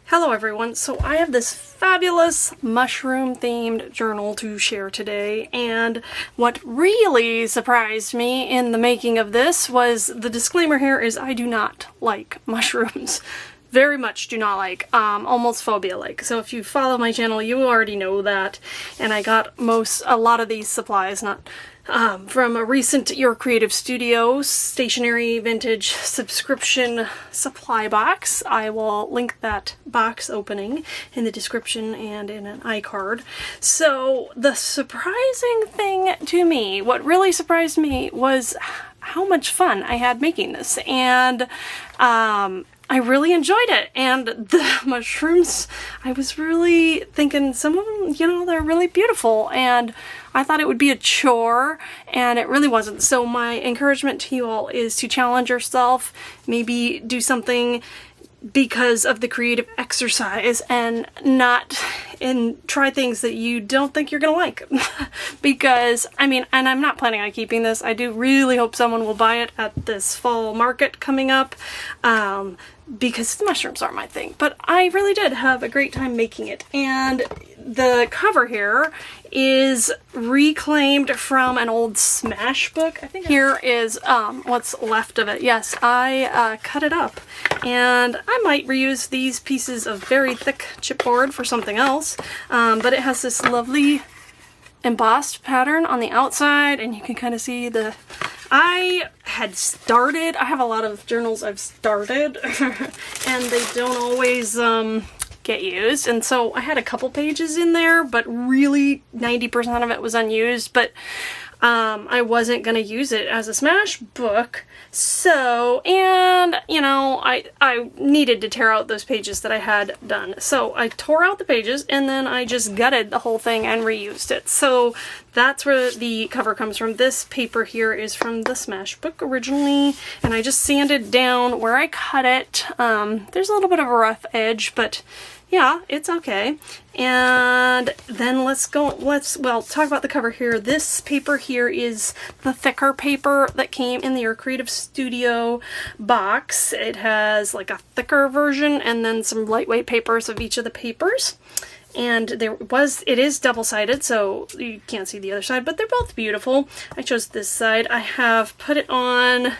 Hello everyone, so I have this fabulous mushroom themed journal to share today, and what really surprised me in the making of this was the disclaimer here is I do not like mushrooms. Very much do not like, almost phobia-like. So if you follow my channel, you already know that, and I got a lot of these supplies, from a recent Your Creative Studio stationery vintage subscription supply box. I will link that box opening in the description and in an iCard. So the surprising thing to me, what really surprised me, was how much fun I had making this, and I really enjoyed it. And the mushrooms, I was really thinking some of them, they're really beautiful, and I thought it would be a chore, and it really wasn't. So my encouragement to you all is to challenge yourself, maybe do something because of the creative exercise, and try things that you don't think you're gonna like. Because, and I'm not planning on keeping this. I do really hope someone will buy it at this fall market coming up, because the mushrooms aren't my thing. But I really did have a great time making it. And the cover here is reclaimed from an old Smash book. I think here is what's left of it. Yes, I cut it up, and I might reuse these pieces of very thick chipboard for something else, but it has this lovely embossed pattern on the outside, and you can kind of see I have a lot of journals I've started and they don't always get used, and so I had a couple pages in there, but really 90% of it was unused. But I wasn't gonna use it as a Smash book, so, and I needed to tear out those pages that I had done, so I tore out the pages and then I just gutted the whole thing and reused it. So that's where the cover comes from. This paper here is from the Smash book originally, and I just sanded down where I cut it. There's a little bit of a rough edge, but yeah, it's okay. And then let's talk about the cover here. This paper here is the thicker paper that came in the Your Creative Studio box. It has like a thicker version and then some lightweight papers of each of the papers. And it is double-sided, so you can't see the other side, but they're both beautiful. I chose this side. I have put it on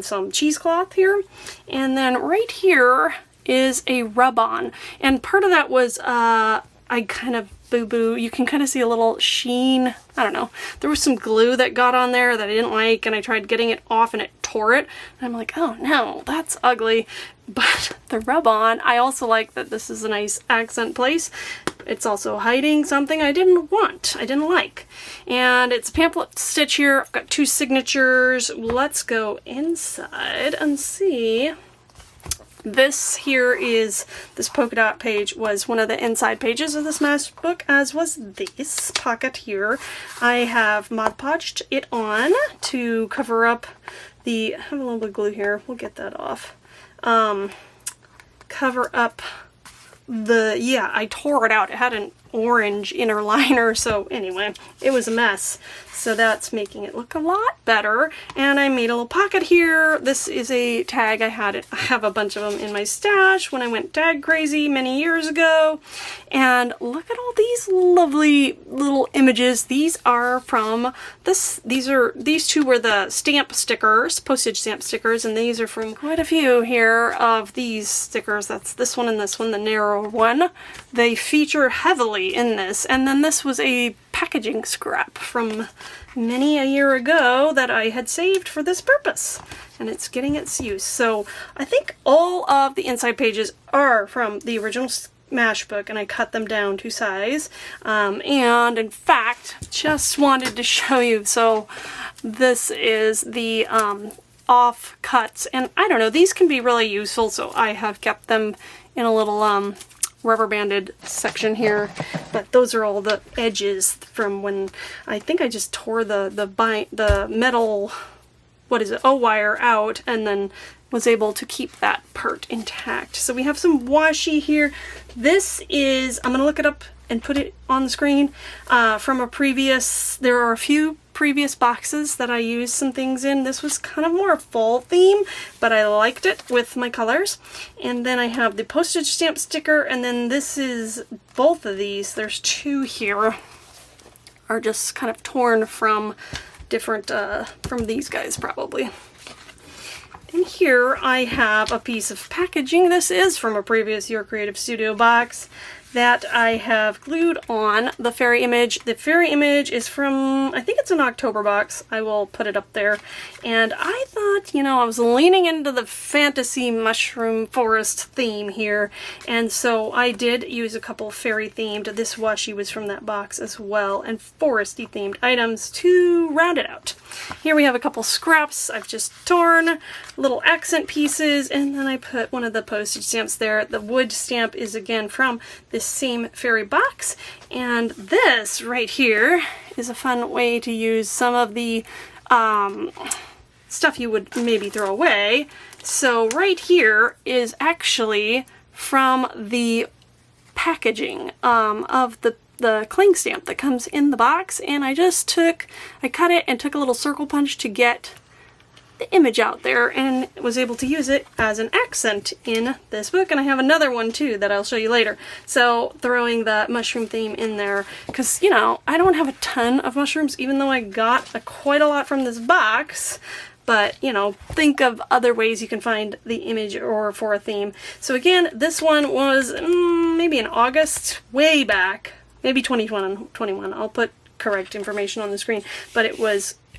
some cheesecloth here, and then right here is a rub-on, and part of that was I kind of boo-boo. You can kind of see a little sheen. I don't know. There was some glue that got on there that I didn't like, and I tried getting it off and it tore it. And I'm like, oh no, that's ugly. But the rub-on, I also like that this is a nice accent place. It's also hiding something I didn't like. And it's a pamphlet stitch here. I've got two signatures. Let's go inside and see. This polka dot page was one of the inside pages of the Smash book, as was this pocket here. I have Mod Podged it on to cover up I have a little bit of glue here, we'll get that off. Cover up I tore it out. It had an orange inner liner, so anyway, it was a mess. So that's making it look a lot better. And I made a little pocket here. This is a tag I have a bunch of them in my stash when I went tag crazy many years ago. And look at all these lovely little images. These are from these two were the stamp stickers, postage stamp stickers, and these are from quite a few here of these stickers. That's this one and this one, the narrow one. They feature heavily in this, and then this was a packaging scrap from many a year ago that I had saved for this purpose, and it's getting its use. So I think all of the inside pages are from the original Smash book, and I cut them down to size, and in fact just wanted to show you. So this is the off cuts, and I don't know, these can be really useful, so I have kept them in a little rubber banded section here, but those are all the edges from when I think I just tore the metal, O-wire out, and then was able to keep that part intact. So we have some washi here. This is, I'm gonna look it up and put it on the screen, from a previous, there are a few previous boxes that I used some things in. This was kind of more a fall theme, but I liked it with my colors. And then I have the postage stamp sticker, and then this is both of these. There's two here are just kind of torn from different, from these guys probably. And here I have a piece of packaging. This is from a previous Your Creative Studio box that I have glued on the fairy image. The fairy image is from, I think it's an October box. I will put it up there. And I thought, you know, I was leaning into the fantasy mushroom forest theme here. And so I did use a couple fairy themed, this washi was from that box as well, and foresty themed items to round it out. Here we have a couple scraps I've just torn, little accent pieces, and then I put one of the postage stamps there. The wood stamp is again from this same fairy box, and this right here is a fun way to use some of the stuff you would maybe throw away. So right here is actually from the packaging of the cling stamp that comes in the box, and I cut it and took a little circle punch to get the image out there and was able to use it as an accent in this book. And I have another one too that I'll show you later. So throwing the mushroom theme in there, because, you know, I don't have a ton of mushrooms, even though I got quite a lot from this box. But, you know, think of other ways you can find the image or for a theme. So again, this one was maybe in August, way back, maybe 2021. I'll put correct information on the screen, but it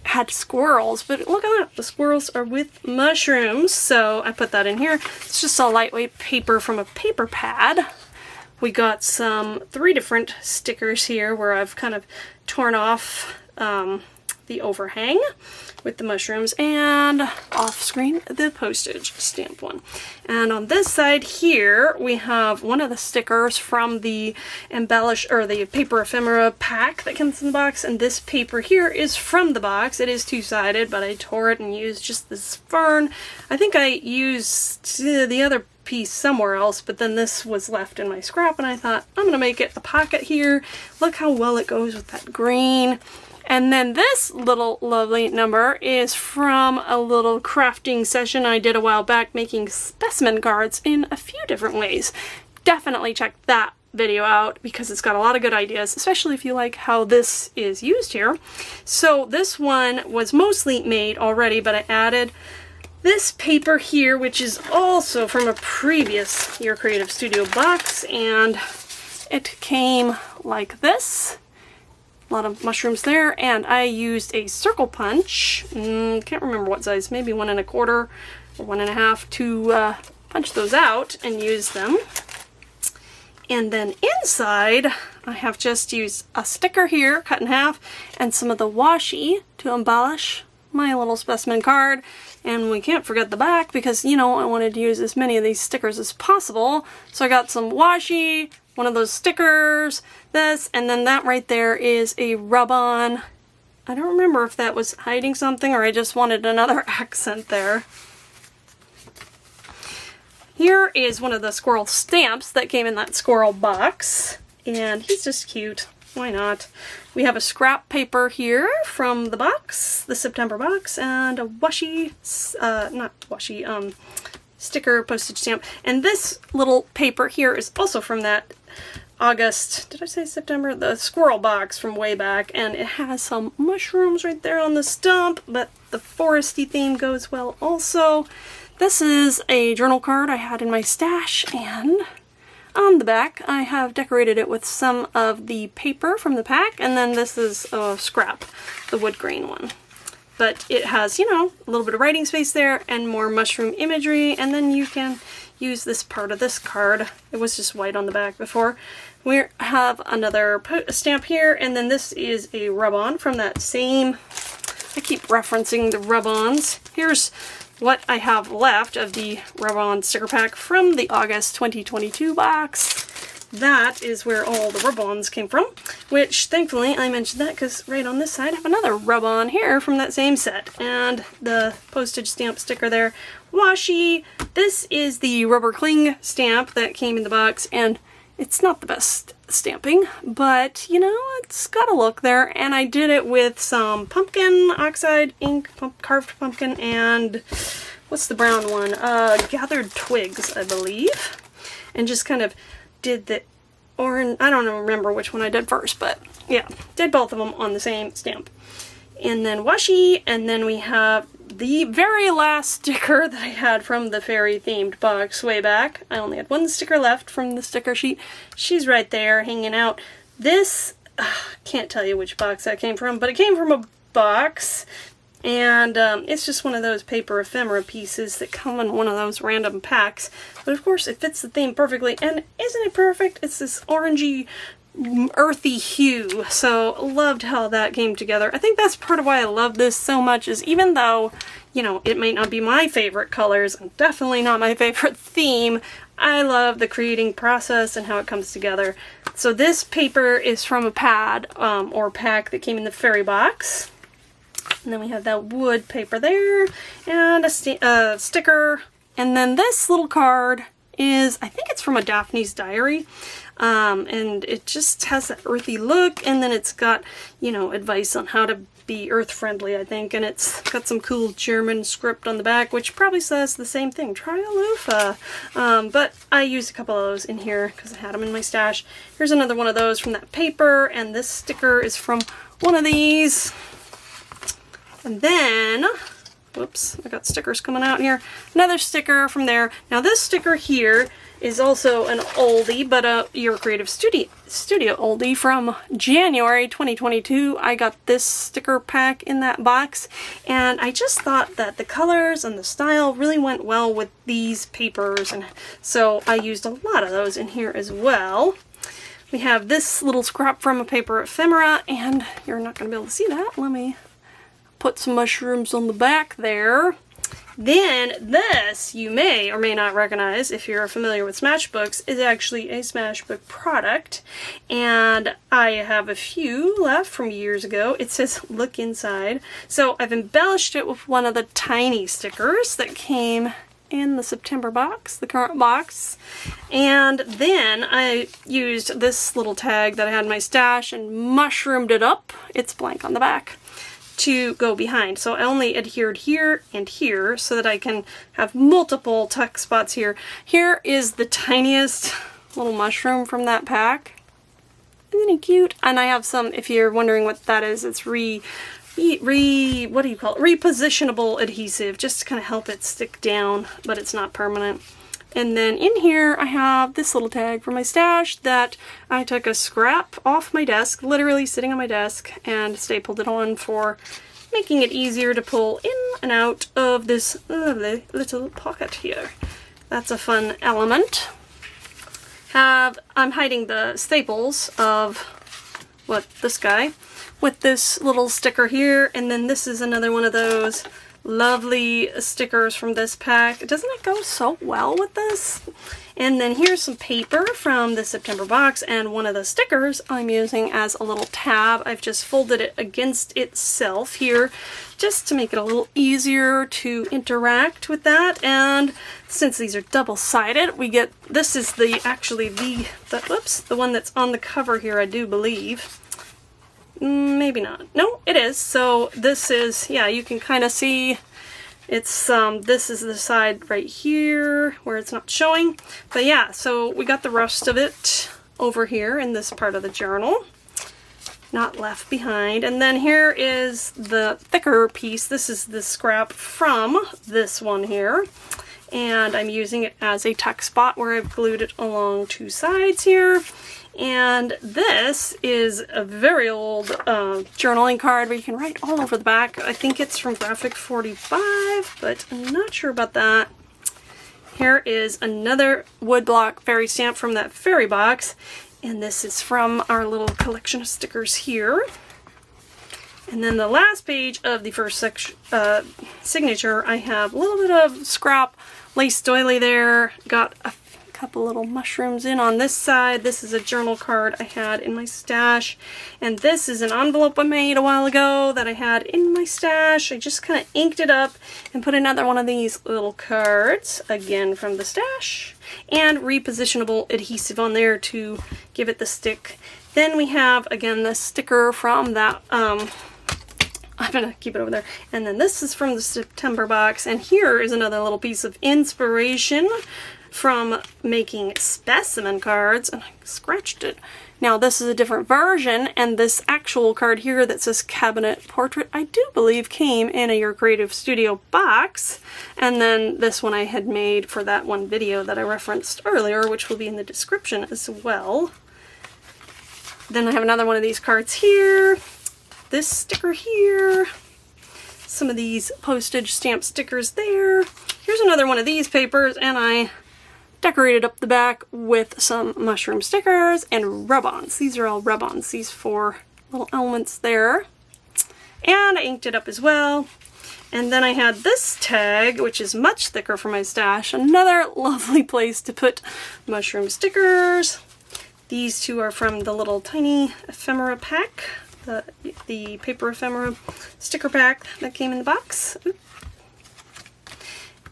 had squirrels, but look at that, the squirrels are with mushrooms, so I put that in here. It's just a lightweight paper from a paper pad. We got 3 different stickers here where I've kind of torn off the overhang with the mushrooms, and off screen the postage stamp one. And on this side here we have one of the stickers from the the paper ephemera pack that comes in the box, and this paper here is from the box. It is two-sided, but I tore it and used just this fern. I think I used the other piece somewhere else, but then this was left in my scrap, and I thought I'm gonna make it a pocket here. Look how well it goes with that green. And then this little lovely number is from a little crafting session I did a while back, making specimen cards in a few different ways. Definitely check that video out because it's got a lot of good ideas, especially if you like how this is used here. So this one was mostly made already, but I added this paper here, which is also from a previous Your Creative Studio box, and it came like this. A lot of mushrooms there, and I used a circle punch, can't remember what size, maybe 1 1/4 or 1 1/2 to punch those out and use them. And then inside I have just used a sticker here cut in half and some of the washi to embellish my little specimen card. And we can't forget the back because, you know, I wanted to use as many of these stickers as possible. So I got some washi, one of those stickers, this, and then that right there is a rub-on. I don't remember if that was hiding something or I just wanted another accent there. Here is one of the squirrel stamps that came in that squirrel box, and he's just cute. Why not? We have a scrap paper here from the box, the September box, and a washi, sticker postage stamp. And this little paper here is also from that August, did I say September? The squirrel box from way back, and it has some mushrooms right there on the stump, but the foresty theme goes well also. This is a journal card I had in my stash, and on the back I have decorated it with some of the paper from the pack, and then this is a scrap, the wood grain one. But it has, you know, a little bit of writing space there and more mushroom imagery, and then you can use this part of this card. It was just white on the back before. We have another stamp here, and then this is a rub-on from that same, I keep referencing the rub-ons. Here's what I have left of the rub-on sticker pack from the August 2022 box. That is where all the rub-ons came from, which thankfully I mentioned that because right on this side I have another rub-on here from that same set, and the postage stamp sticker there. Washi, this is the rubber cling stamp that came in the box, and it's not the best stamping, but you know, it's got a look there. And I did it with some pumpkin oxide ink, carved pumpkin, and what's the brown one? Gathered twigs, I believe. And just kind of did the orange, I don't remember which one I did first, but yeah, did both of them on the same stamp. And then washi, and then we have the very last sticker that I had from the fairy themed box way back. I only had one sticker left from the sticker sheet. She's right there hanging out. This, can't tell you which box that came from, but it came from a box, and it's just one of those paper ephemera pieces that come in one of those random packs. But of course it fits the theme perfectly, and isn't it perfect? It's this orangey earthy hue, so loved how that came together. I think that's part of why I love this so much, is even though, you know, it might not be my favorite colors and definitely not my favorite theme, I love the creating process and how it comes together. So this paper is from a pad or pack that came in the fairy box, and then we have that wood paper there and a sticker, and then this little card is, I think it's from a Daphne's Diary. And it just has that earthy look, and then it's got, you know, advice on how to be earth friendly, I think, and it's got some cool German script on the back, which probably says the same thing, try a loofah. But I used a couple of those in here because I had them in my stash. Here's another one of those from that paper, and this sticker is from one of these. And then, whoops, I got stickers coming out here. Another sticker from there. Now this sticker here is also an oldie, but Your Creative Studio oldie from January 2022. I got this sticker pack in that box, and I just thought that the colors and the style really went well with these papers, and so I used a lot of those in here as well. We have this little scrap from a paper ephemera, and you're not going to be able to see that. Let me put some mushrooms on the back there. Then this, you may or may not recognize if you're familiar with Smashbooks, is actually a Smashbook product, and I have a few left from years ago. It says look inside, so I've embellished it with one of the tiny stickers that came in the September box, the current box, and then I used this little tag that I had in my stash and mushroomed it up. It's blank on the back, to go behind. So I only adhered here and here so that I can have multiple tuck spots here. Here is the tiniest little mushroom from that pack. Isn't it cute? And I have some, if you're wondering what that is, it's what do you call it? Repositionable adhesive, just to kind of help it stick down, but it's not permanent. And then in here I have this little tag from my stash that I took a scrap off my desk, literally sitting on my desk, and stapled it on for making it easier to pull in and out of this lovely little pocket here. That's a fun element. I'm hiding the staples of this guy with this little sticker here, and then this is another one of those lovely stickers from this pack. Doesn't it go so well with this? And then here's some paper from the September box, and one of the stickers I'm using as a little tab. I've just folded it against itself here just to make it a little easier to interact with that. And since these are double-sided, we get, this is the one that's on the cover here, I do believe. Maybe not. No, it is. So this is, yeah, you can kind of see it's, this is the side right here where it's not showing. But yeah, so we got the rest of it over here in this part of the journal, not left behind. And then here is the thicker piece. This is the scrap from this one here, and I'm using it as a tuck spot where I've glued it along two sides here. And this is a very old journaling card where you can write all over the back. I think it's from Graphic 45, but I'm not sure about that. Here is another woodblock fairy stamp from that fairy box, and this is from our little collection of stickers here. And then the last page of the first signature, I have a little bit of scrap lace doily there. Got a couple little mushrooms in on this side. This is a journal card I had in my stash, and this is an envelope I made a while ago that I had in my stash. I just kind of inked it up and put another one of these little cards, again from the stash. and repositionable adhesive on there to give it the stick. Then we have, again, the sticker from that, I'm gonna keep it over there. And then this is from the September box, and here is another little piece of inspiration from making specimen cards, and I scratched it. Now this is a different version, and this actual card here that says cabinet portrait, I do believe came in a Your Creative Studio box. And then this one I had made for that one video that I referenced earlier, which will be in the description as well. Then I have another one of these cards here, this sticker here, some of these postage stamp stickers there. Here's another one of these papers, and I decorated up the back with some mushroom stickers and rub-ons. These are all rub-ons, these 4 little elements there. And I inked it up as well. And then I had this tag, which is much thicker for my stash. Another lovely place to put mushroom stickers. These 2 are from the little tiny ephemera pack, the paper ephemera sticker pack that came in the box. Oops.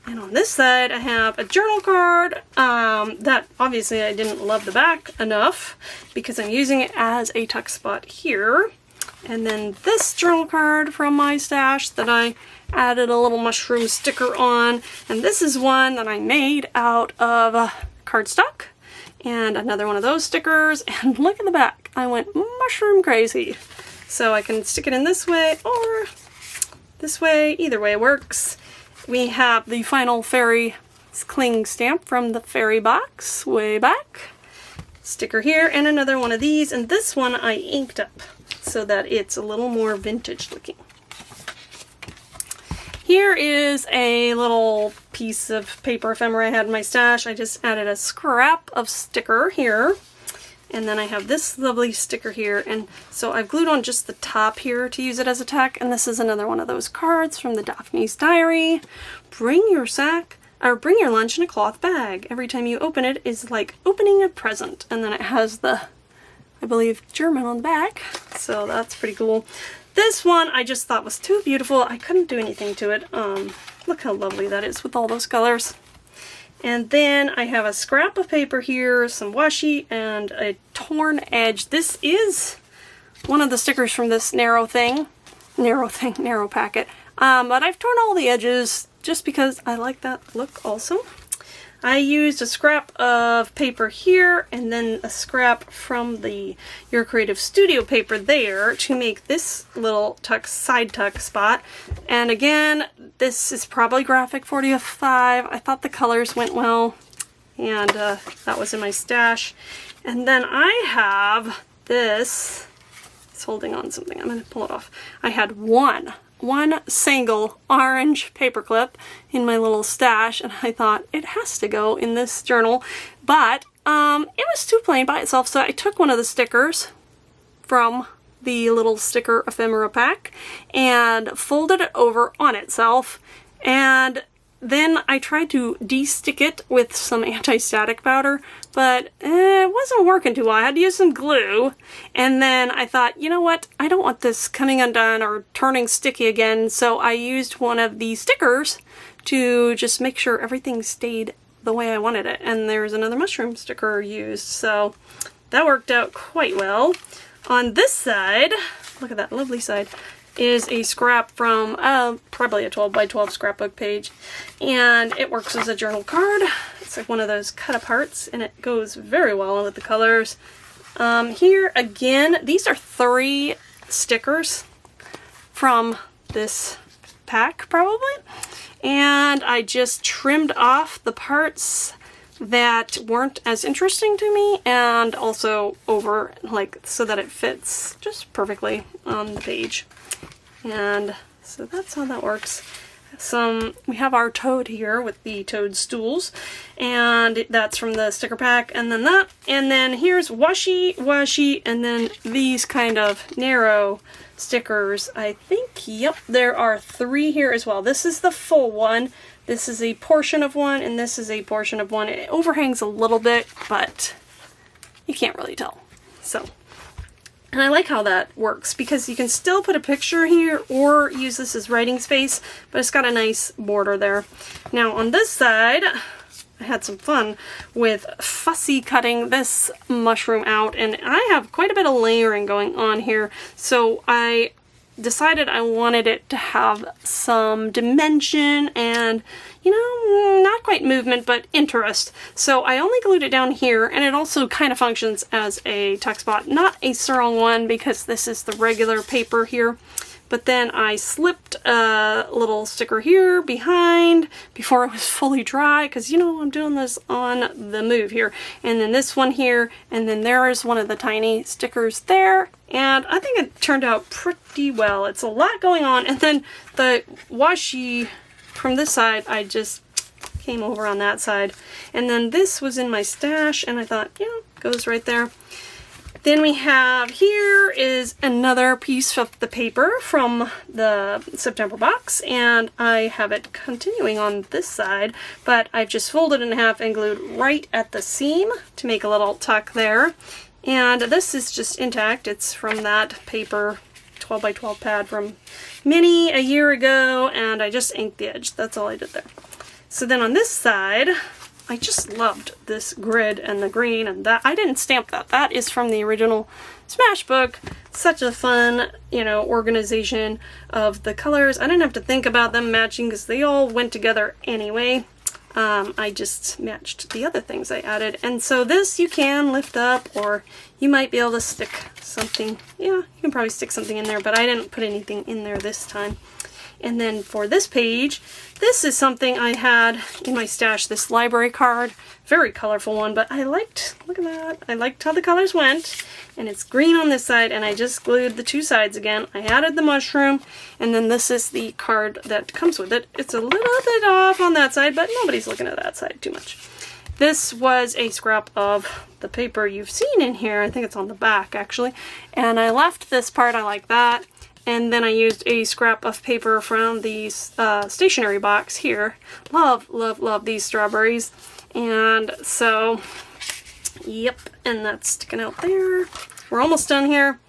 And on this side, I have a journal card that obviously I didn't love the back enough because I'm using it as a tuck spot here. And then this journal card from my stash that I added a little mushroom sticker on. And this is one that I made out of cardstock. And another one of those stickers. And look at the back. I went mushroom crazy. So I can stick it in this way or this way. Either way works. We have the final fairy cling stamp from the fairy box way back. Sticker here, and another one of these, and this one I inked up so that it's a little more vintage looking. Here is a little piece of paper ephemera I had in my stash. I just added a scrap of sticker here. And then I have this lovely sticker here, and so I've glued on just the top here to use it as a tack, and this is another one of those cards from the Daphne's Diary. Bring your sack, or bring your lunch in a cloth bag. Every time you open it is like opening a present. And then it has the, I believe, German on the back, so that's pretty cool. This one I just thought was too beautiful. I couldn't do anything to it. Look how lovely that is with all those colors. And then I have a scrap of paper here, some washi, and a torn edge. This is one of the stickers from this narrow packet. But I've torn all the edges just because I like that look also. I used a scrap of paper here and then a scrap from the Your Creative Studio paper there to make this little tuck, side tuck spot. And again, this is probably graphic 45. I thought the colors went well, and that was in my stash. And then I have this, it's holding on something, I'm gonna pull it off. I had one single orange paper clip in my little stash, and I thought it has to go in this journal, but it was too plain by itself, so I took one of the stickers from the little sticker ephemera pack and folded it over on itself, and then I tried to de-stick it with some anti-static powder, but it wasn't working too well. I had to use some glue, and then I thought, you know what, I don't want this coming undone or turning sticky again, so I used one of these stickers to just make sure everything stayed the way I wanted it. And there's another mushroom sticker used, so that worked out quite well. On this side, look at that lovely side, is a scrap from probably a 12 by 12 scrapbook page, and it works as a journal card. It's like one of those cut aparts, and it goes very well with the colors. Here again, these are 3 stickers from this pack probably, and I just trimmed off the parts that weren't as interesting to me, and also over, like, so that it fits just perfectly on the page. And so that's how that works. We have our toad here with the toadstools, and that's from the sticker pack, and then that, and then here's washi, and then these kind of narrow stickers. I think, yep, there are 3 here as well. This is the full one, this is a portion of one, and this is a portion of one. It overhangs a little bit, but you can't really tell. So, and I like how that works because you can still put a picture here or use this as writing space, but it's got a nice border there. Now on this side, I had some fun with fussy cutting this mushroom out, and I have quite a bit of layering going on here, so I decided I wanted it to have some dimension and, you know, not quite movement, but interest. So I only glued it down here, and it also kind of functions as a tuck spot. Not a surround one because this is the regular paper here. But then I slipped a little sticker here behind before it was fully dry, because, you know, I'm doing this on the move here. And then this one here, and then there is one of the tiny stickers there. And I think it turned out pretty well. It's a lot going on. And then the washi from this side, I just came over on that side. And then this was in my stash, and I thought, you know, goes right there. Then we have here is another piece of the paper from the September box, and I have it continuing on this side, but I've just folded in half and glued right at the seam to make a little tuck there. And this is just intact. It's from that paper 12 by 12 pad from Minnie a year ago, and I just inked the edge. That's all I did there. So then on this side, I just loved this grid and the green, and that I didn't stamp that. That is from the original Smash book. Such a fun, you know, organization of the colors. I didn't have to think about them matching because they all went together anyway. I just matched the other things I added. And so this you can lift up, or you might be able to stick something. Yeah, you can probably stick something in there, but I didn't put anything in there this time. And then for this page, this is something I had in my stash, this library card. Very colorful one, but I liked, look at that, I liked how the colors went. And it's green on this side, and I just glued the two sides again. I added the mushroom, and then this is the card that comes with it. It's a little bit off on that side, but nobody's looking at that side too much. This was a scrap of the paper you've seen in here. I think it's on the back, actually. And I left this part, I like that. And then I used a scrap of paper from the stationery box here. Love, love, love these strawberries. And so, yep, and that's sticking out there. We're almost done here.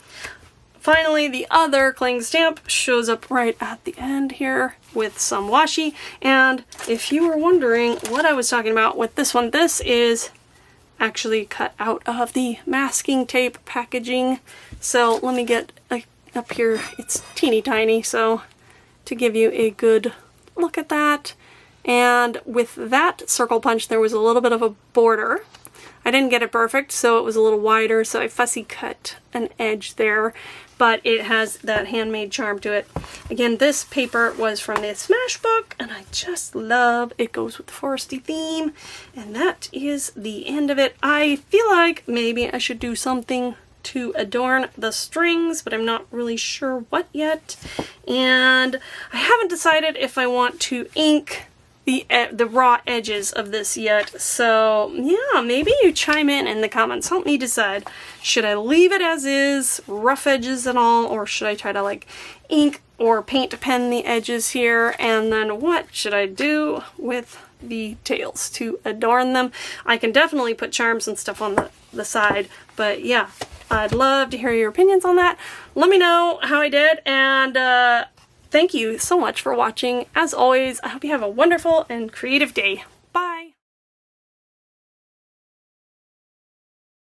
Finally, the other cling stamp shows up right at the end here with some washi. And if you were wondering what I was talking about with this one, this is actually cut out of the masking tape packaging. So let me get up here. It's teeny tiny, so to give you a good look at that. And with that circle punch, there was a little bit of a border. I didn't get it perfect, so it was a little wider, so I fussy cut an edge there, but it has that handmade charm to it. Again, this paper was from the Smash book, and I just love it. Goes with the foresty theme, and that is the end of it. I feel like maybe I should do something to adorn the strings, but I'm not really sure what yet. And I haven't decided if I want to ink the raw edges of this yet. So yeah, maybe you chime in the comments. Help me decide. Should I leave it as is, rough edges and all, or should I try to like ink or paint pen the edges here? And then what should I do with the tails to adorn them? I can definitely put charms and stuff on the side, but yeah, I'd love to hear your opinions on that. Let me know how I did, and thank you so much for watching. As always, I hope you have a wonderful and creative day.